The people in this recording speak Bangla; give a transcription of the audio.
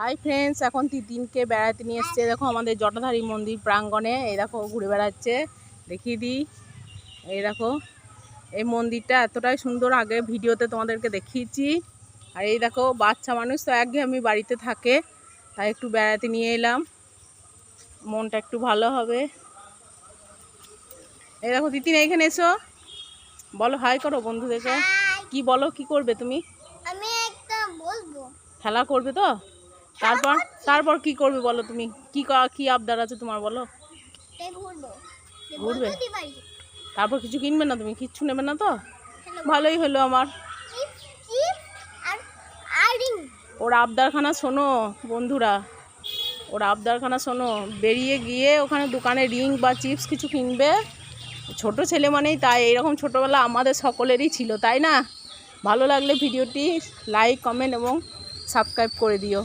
হাই ফ্রেন্ডস, এখন তিতিনকে বেড়াতে নিয়ে এসছে। দেখো আমাদের জটাধারী মন্দির প্রাঙ্গণে। এই দেখো ঘুরে বেড়াচ্ছে, দেখিয়ে দিই। এই দেখো এই মন্দিরটা এতটাই সুন্দর, আগে ভিডিওতে তোমাদেরকে দেখিয়েছি। আর এই দেখো বাচ্চা মানুষ তো একঘেয়েমি বাড়িতে থাকে, তাই একটু বেড়াতে নিয়ে এলাম, মনটা একটু ভালো হবে। এই দেখো তিতিন, এইখানে এসো, বলো হাই করো বন্ধুদেরকে। কি বলো, কি করবে তুমি? আমি একটা বলবো, খেলা করবে তো? তারপর তারপর কি করবে বলো তুমি? কি আবদার আছে তোমার, বলো। ঘুরবে? তারপর কিছু কিনবে না তুমি? কিচ্ছু নেবে না তো? ভালোই হলো আমার। ওর আবদারখানা শোনো বন্ধুরা, ওর আবদারখানা শোনো। বেরিয়ে গিয়ে ওখানে দোকানে রিং বা চিপস কিছু কিনবে। ছোট ছেলে মানেই তাই, এইরকম ছোটোবেলা আমাদের সকলেরই ছিল, তাই না? ভালো লাগলে ভিডিওটি লাইক, কমেন্ট এবং সাবস্ক্রাইব করে দিও।